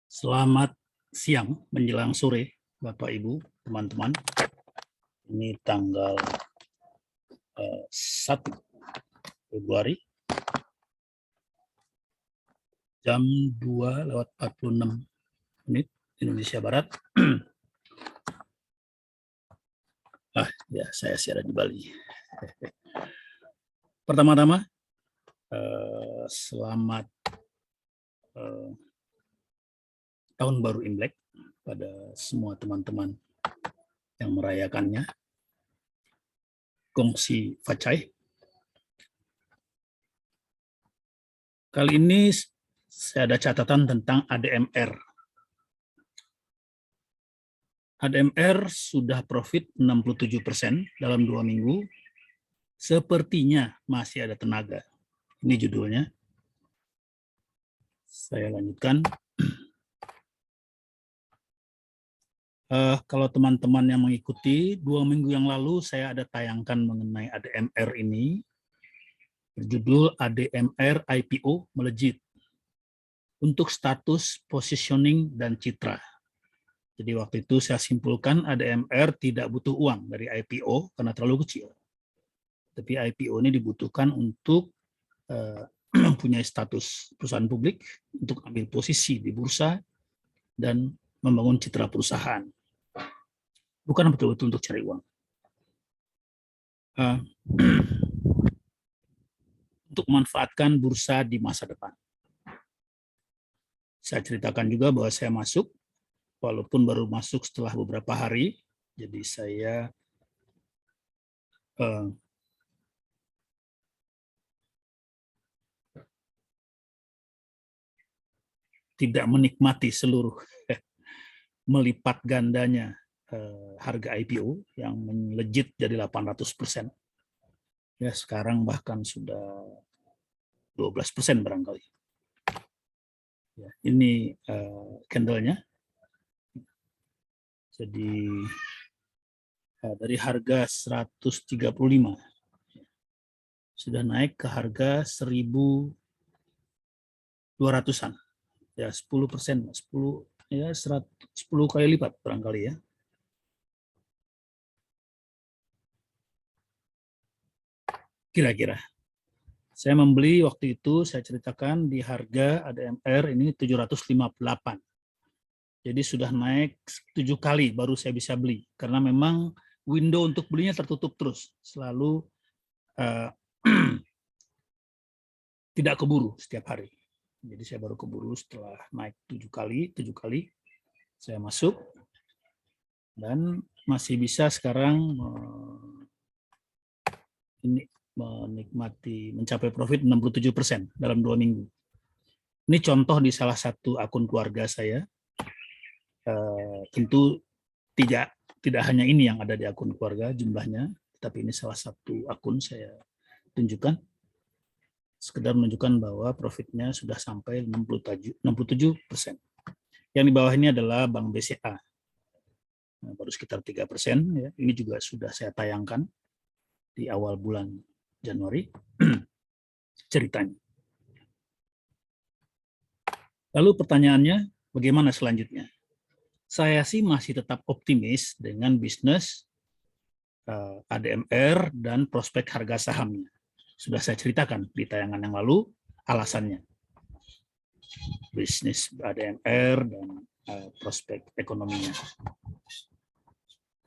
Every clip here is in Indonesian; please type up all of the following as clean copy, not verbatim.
Selamat siang menjelang sore, Bapak Ibu, teman-teman. Ini tanggal 1 Februari, jam 2:46 Indonesia Barat. Ya, saya siaran di Bali. Pertama-tama, selamat Tahun Baru Imlek pada semua teman-teman yang merayakannya. Gongsi Facai. Kali ini saya ada catatan tentang ADMR. ADMR sudah profit 67% dalam 2 minggu. Sepertinya masih ada tenaga. Ini judulnya. Saya lanjutkan. Kalau teman-teman yang mengikuti, 2 minggu yang lalu saya ada tayangkan mengenai ADMR ini. Berjudul ADMR IPO melejit untuk status positioning dan citra. Jadi waktu itu saya simpulkan ADMR tidak butuh uang dari IPO karena terlalu kecil. Tapi IPO ini dibutuhkan untuk mempunyai status perusahaan publik, untuk ambil posisi di bursa, dan membangun citra perusahaan. Bukan betul-betul untuk cari uang. Untuk memanfaatkan bursa di masa depan. Saya ceritakan juga bahwa saya masuk, walaupun baru masuk setelah beberapa hari, jadi saya tidak menikmati seluruh melipat gandanya harga IPO yang melejit jadi 800%. Ya, sekarang bahkan sudah 12% barangkali. Ya, ini candlenya. Jadi dari harga 135 sudah naik ke harga 1.200-an. Ya, 10%, 10 kali lipat barangkali ya. Kira-kira. Saya membeli waktu itu, saya ceritakan di harga ADMR ini 758. Jadi sudah naik 7 kali baru saya bisa beli. Karena memang window untuk belinya tertutup terus. Selalu tidak keburu setiap hari. Jadi saya baru keburu setelah naik 7 kali saya masuk. Dan masih bisa sekarang menikmati, mencapai profit 67% dalam 2 minggu. Ini contoh di salah satu akun keluarga saya. Tentu tidak hanya ini yang ada di akun keluarga jumlahnya, tapi ini salah satu akun saya tunjukkan. Sekedar menunjukkan bahwa profitnya sudah sampai 67%. Yang di bawah ini adalah Bank BCA. Nah, baru sekitar 3%. Ya. Ini juga sudah saya tayangkan di awal bulan Januari ceritanya. Lalu pertanyaannya, bagaimana selanjutnya? Saya sih masih tetap optimis dengan bisnis ADMR dan prospek harga sahamnya. Sudah saya ceritakan di tayangan yang lalu alasannya. Bisnis ADMR dan prospek ekonominya.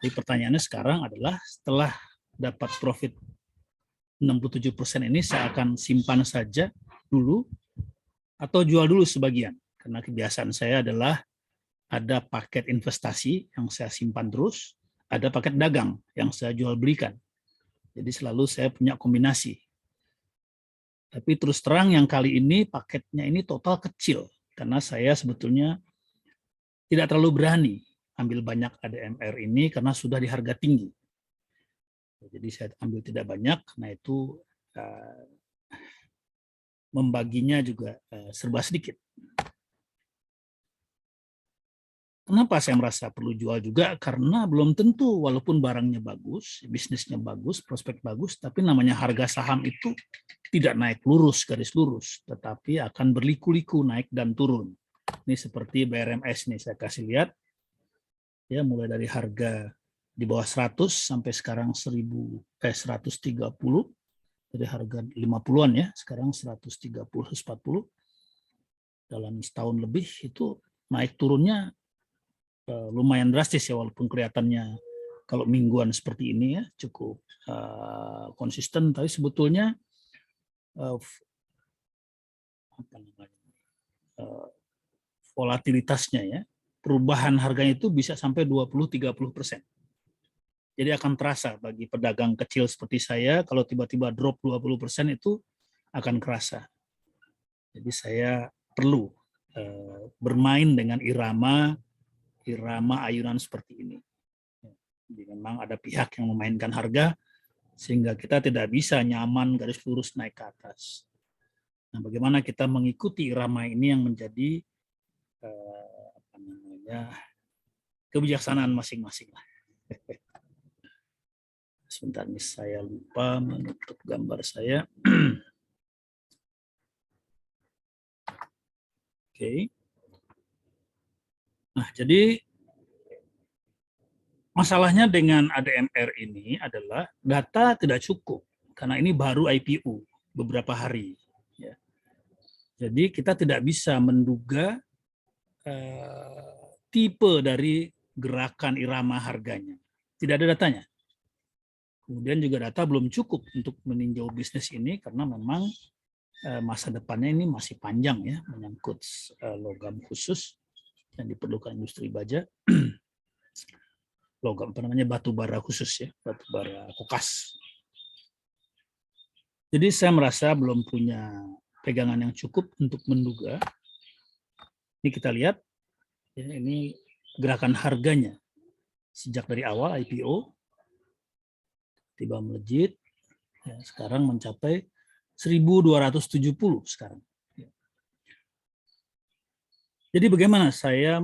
Jadi pertanyaannya sekarang adalah setelah dapat profit 67% ini saya akan simpan saja dulu atau jual dulu sebagian. Karena kebiasaan saya adalah ada paket investasi yang saya simpan terus, ada paket dagang yang saya jual belikan. Jadi selalu saya punya kombinasi. Tapi terus terang yang kali ini paketnya ini total kecil karena saya sebetulnya tidak terlalu berani ambil banyak ADMR ini karena sudah di harga tinggi. Jadi saya ambil tidak banyak, nah itu membaginya juga serba sedikit. Kenapa saya merasa perlu jual juga? Karena belum tentu walaupun barangnya bagus, bisnisnya bagus, prospek bagus, tapi namanya harga saham itu tidak naik lurus, garis lurus, tetapi akan berliku-liku naik dan turun. Ini seperti BRMS nih, saya kasih lihat. Ya, mulai dari harga di bawah 100 sampai sekarang 130, dari harga 50-an ya, sekarang 130, 140. Dalam setahun lebih itu naik turunnya lumayan drastis ya, walaupun kelihatannya kalau mingguan seperti ini ya cukup konsisten, tapi sebetulnya apa namanya, volatilitasnya ya, perubahan harganya itu bisa sampai 20-30%. Jadi akan terasa bagi pedagang kecil seperti saya, kalau tiba-tiba drop 20% itu akan kerasa. Jadi saya perlu bermain dengan irama ayunan seperti ini. Jadi memang ada pihak yang memainkan harga sehingga kita tidak bisa nyaman garis lurus naik ke atas. Nah, bagaimana kita mengikuti irama ini yang menjadi kebijaksanaan masing-masing lah. Sebentar nih, saya lupa menutup gambar saya. Oke. Nah, jadi masalahnya dengan ADMR ini adalah data tidak cukup karena ini baru IPO beberapa hari. Ya. Jadi kita tidak bisa menduga tipe dari gerakan irama harganya. Tidak ada datanya. Kemudian juga data belum cukup untuk meninjau bisnis ini karena memang masa depannya ini masih panjang ya, menyangkut logam khusus yang diperlukan industri baja. Logam apa namanya, batu bara khusus ya, batu bara kokas. Jadi saya merasa belum punya pegangan yang cukup untuk menduga. Ini kita lihat ya, ini gerakan harganya sejak dari awal IPO tiba melejit ya, sekarang mencapai 1.270 sekarang. Jadi bagaimana saya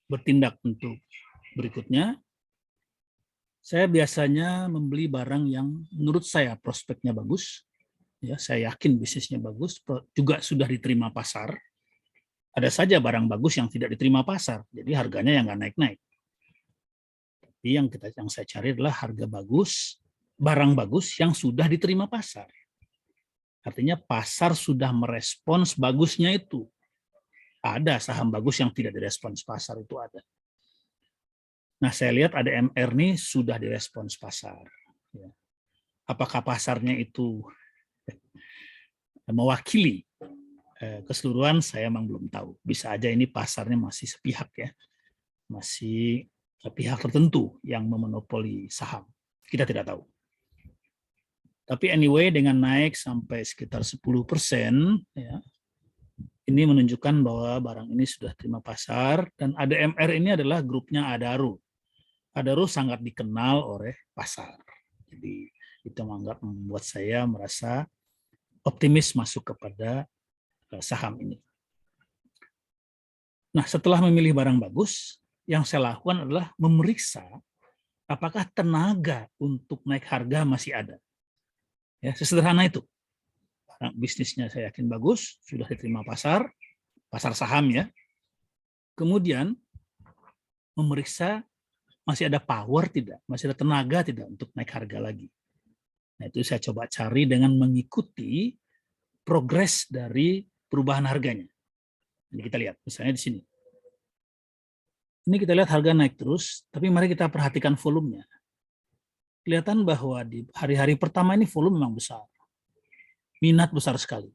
bertindak untuk berikutnya? Saya biasanya membeli barang yang menurut saya prospeknya bagus, ya saya yakin bisnisnya bagus, juga sudah diterima pasar. Ada saja barang bagus yang tidak diterima pasar, jadi harganya yang nggak naik-naik. Tapi yang saya cari adalah harga bagus, barang bagus yang sudah diterima pasar. Artinya pasar sudah merespons bagusnya itu. Ada saham bagus yang tidak direspons pasar, itu ada. Nah, saya lihat ADMR ini sudah direspons pasar. Apakah pasarnya itu mewakili keseluruhan, saya memang belum tahu. Bisa aja ini pasarnya masih sepihak ya, masih pihak tertentu yang memonopoli saham. Kita tidak tahu. Tapi anyway, dengan naik sampai sekitar 10%, ya, ini menunjukkan bahwa barang ini sudah terima pasar, dan ADMR ini adalah grupnya Adaro. Adaro sangat dikenal oleh pasar. Jadi itu membuat saya merasa optimis masuk kepada saham ini. Nah, setelah memilih barang bagus, yang saya lakukan adalah memeriksa apakah tenaga untuk naik harga masih ada. Ya, sesederhana itu. Bisnisnya saya yakin bagus, sudah diterima pasar saham ya. Kemudian memeriksa masih ada power tidak, masih ada tenaga tidak untuk naik harga lagi. Nah, itu saya coba cari dengan mengikuti progres dari perubahan harganya. Ini kita lihat, misalnya di sini. Ini kita lihat harga naik terus, tapi mari kita perhatikan volumenya. Kelihatan bahwa di hari-hari pertama ini volume memang besar. Minat besar sekali.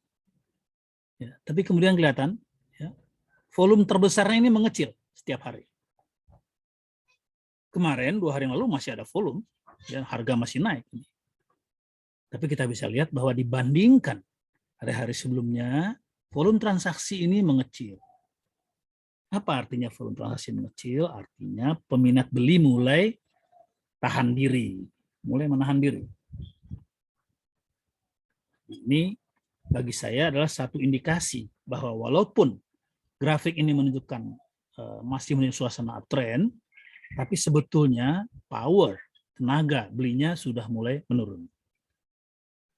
Ya, tapi kemudian kelihatan ya, volume terbesarnya ini mengecil setiap hari. Kemarin 2 hari yang lalu masih ada volume, ya, harga masih naik. Tapi kita bisa lihat bahwa dibandingkan hari-hari sebelumnya, volume transaksi ini mengecil. Apa artinya volume transaksi mengecil? Artinya peminat beli mulai tahan diri, mulai menahan diri. Ini bagi saya adalah satu indikasi bahwa walaupun grafik ini menunjukkan masih menunjukkan suasana uptrend, tapi sebetulnya power, tenaga belinya sudah mulai menurun.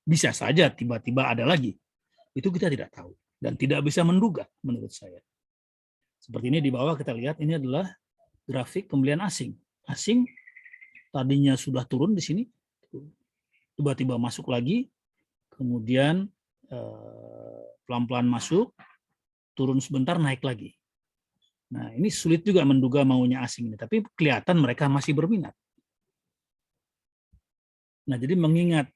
Bisa saja tiba-tiba ada lagi. Itu kita tidak tahu dan tidak bisa menduga menurut saya. Seperti ini di bawah kita lihat, ini adalah grafik pembelian asing. Asing tadinya sudah turun di sini, tiba-tiba masuk lagi, kemudian pelan-pelan masuk, turun sebentar, naik lagi. Nah, ini sulit juga menduga maunya asing ini, tapi kelihatan mereka masih berminat. Nah, jadi mengingat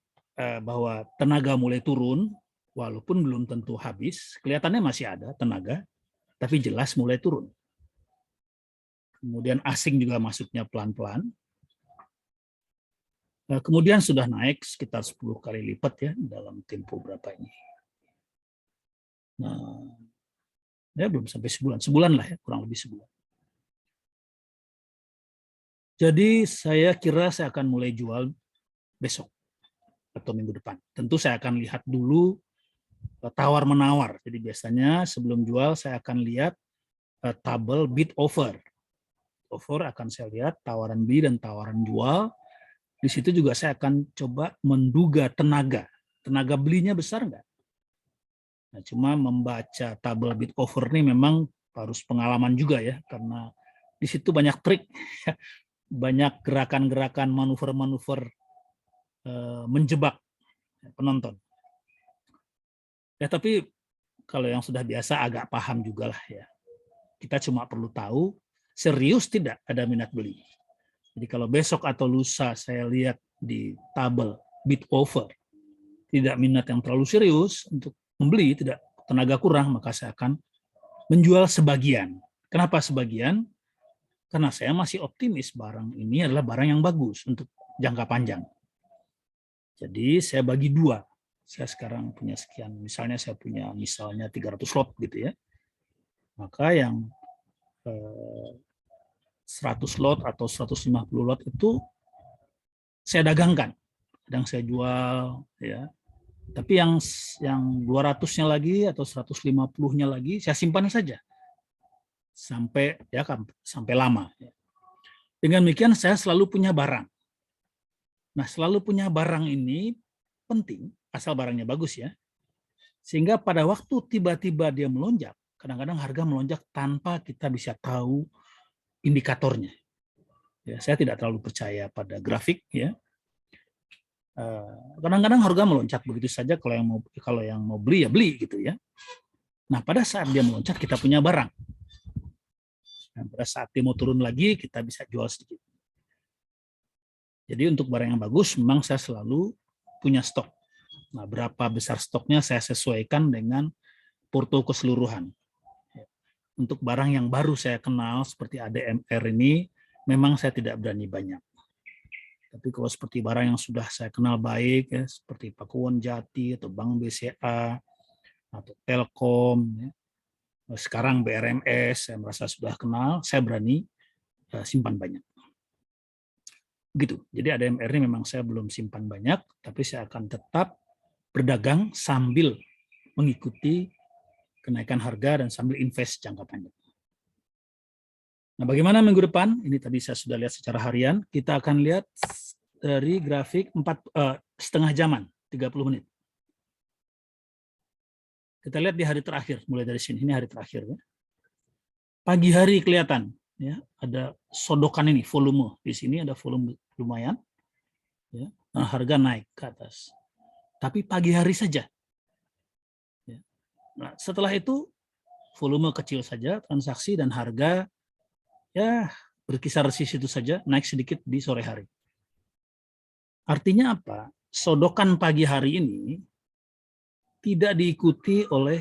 bahwa tenaga mulai turun, walaupun belum tentu habis, kelihatannya masih ada tenaga, tapi jelas mulai turun. Kemudian asing juga masuknya pelan-pelan. Kemudian sudah naik sekitar 10 kali lipat ya dalam tempo berapa ini. Nah, ya belum sampai sebulan lah ya, kurang lebih sebulan. Jadi saya kira saya akan mulai jual besok atau minggu depan. Tentu saya akan lihat dulu tawar-menawar. Jadi biasanya sebelum jual saya akan lihat tabel bid offer. Offer akan saya lihat tawaran beli dan tawaran jual. Di situ juga saya akan coba menduga tenaga belinya besar nggak? Nah, cuma membaca tabel bid offer ini memang harus pengalaman juga ya, karena di situ banyak trik, banyak gerakan-gerakan, manuver-manuver menjebak penonton. Ya tapi kalau yang sudah biasa agak paham juga lah ya. Kita cuma perlu tahu serius tidak ada minat beli. Jadi kalau besok atau lusa saya lihat di tabel bid offer tidak minat yang terlalu serius untuk membeli, tidak tenaga kurang, maka saya akan menjual sebagian. Kenapa sebagian? Karena saya masih optimis barang ini adalah barang yang bagus untuk jangka panjang. Jadi saya bagi dua. Saya sekarang punya sekian, misalnya 300 lot gitu ya. Maka yang 100 lot atau 150 lot itu saya dagangkan, kadang saya jual ya. Tapi yang 200-nya lagi atau 150-nya lagi saya simpan saja sampai lama. Dengan demikian saya selalu punya barang. Nah, selalu punya barang ini penting asal barangnya bagus ya. Sehingga pada waktu tiba-tiba dia melonjak, kadang-kadang harga melonjak tanpa kita bisa tahu indikatornya. Ya, saya tidak terlalu percaya pada grafik ya. Kadang-kadang harga meloncat begitu saja, kalau yang mau beli ya beli gitu ya. Nah, pada saat dia meloncat kita punya barang. Nah, pada saat dia mau turun lagi kita bisa jual sedikit. Jadi untuk barang yang bagus memang saya selalu punya stok. Nah, berapa besar stoknya saya sesuaikan dengan porto keseluruhan. Untuk barang yang baru saya kenal seperti ADMR ini memang saya tidak berani banyak. Tapi kalau seperti barang yang sudah saya kenal baik, ya, seperti Pakuwon Jati atau Bank BCA atau Telkom, ya, sekarang BRMS, saya merasa sudah kenal, saya berani simpan banyak. Begitu. Jadi ADMR ini memang saya belum simpan banyak, tapi saya akan tetap berdagang sambil mengikuti kenaikan harga dan sambil invest jangka panjang. Nah, bagaimana minggu depan? Ini tadi saya sudah lihat secara harian. Kita akan lihat dari grafik setengah jaman, 30 menit. Kita lihat di hari terakhir, mulai dari sini. Ini hari terakhir. Ya. Pagi hari kelihatan, ya, ada sodokan ini, volume. Di sini ada volume lumayan. Ya, nah, harga naik ke atas. Tapi pagi hari saja. Ya. Nah, setelah itu, volume kecil saja, transaksi dan harga ya berkisar di situ saja, naik sedikit di sore hari. Artinya apa? Sodokan pagi hari ini tidak diikuti oleh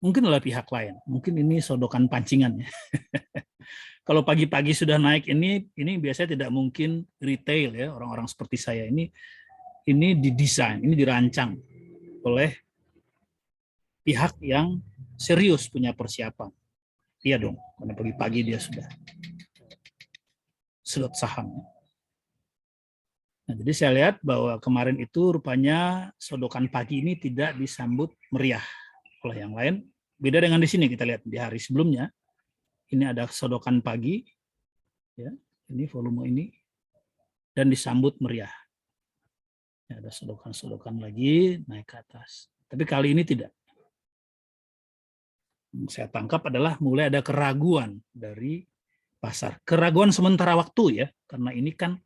mungkin oleh pihak lain. Mungkin ini sodokan pancingan ya. Kalau pagi-pagi sudah naik ini biasanya tidak mungkin retail ya, orang-orang seperti saya ini didesain, ini dirancang oleh pihak yang serius punya persiapan. Iya dong, karena pagi-pagi dia sudah slot saham. Nah, jadi saya lihat bahwa kemarin itu rupanya sodokan pagi ini tidak disambut meriah oleh yang lain. Beda dengan di sini, kita lihat di hari sebelumnya, ini ada sodokan pagi, ya, ini volume ini, dan disambut meriah. Ya, ada sodokan-sodokan lagi naik ke atas. Tapi kali ini tidak. Yang saya tangkap adalah mulai ada keraguan dari pasar. Keraguan sementara waktu ya, karena ini kan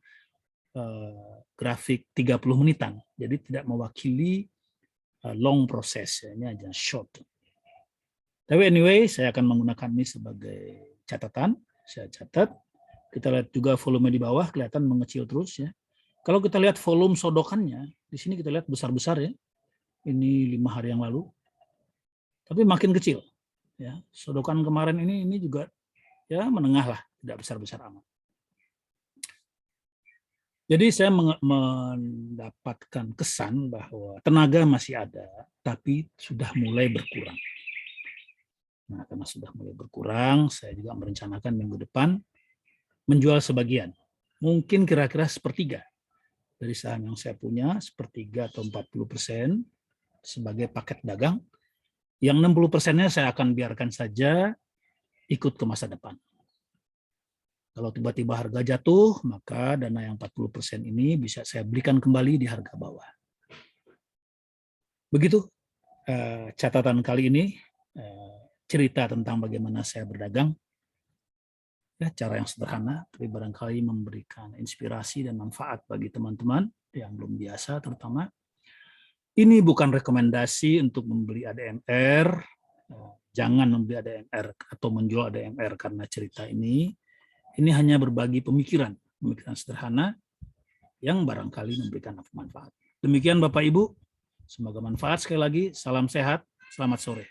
grafik 30 menitan, jadi tidak mewakili long proses, ya, ini aja short. Tapi anyway, saya akan menggunakan ini sebagai catatan, saya catat. Kita lihat juga volume di bawah, kelihatan mengecil terus ya. Kalau kita lihat volume sodokannya, di sini kita lihat besar-besar ya, ini 5 hari yang lalu, tapi makin kecil. Ya, sodokan kemarin ini juga ya menengah lah, tidak besar-besar amat. Jadi saya mendapatkan kesan bahwa tenaga masih ada, tapi sudah mulai berkurang. Nah, karena sudah mulai berkurang, saya juga merencanakan minggu depan menjual sebagian. Mungkin kira-kira sepertiga dari saham yang saya punya, sepertiga atau 40% sebagai paket dagang. Yang 60%-nya saya akan biarkan saja ikut ke masa depan. Kalau tiba-tiba harga jatuh, maka dana yang 40% ini bisa saya belikan kembali di harga bawah. Begitu catatan kali ini, cerita tentang bagaimana saya berdagang. Ya, cara yang sederhana, tapi barangkali memberikan inspirasi dan manfaat bagi teman-teman yang belum biasa terutama. Ini bukan rekomendasi untuk membeli ADMR, jangan membeli ADMR atau menjual ADMR karena cerita ini. Ini hanya berbagi pemikiran sederhana yang barangkali memberikan manfaat. Demikian Bapak Ibu, semoga manfaat. Sekali lagi, salam sehat, selamat sore.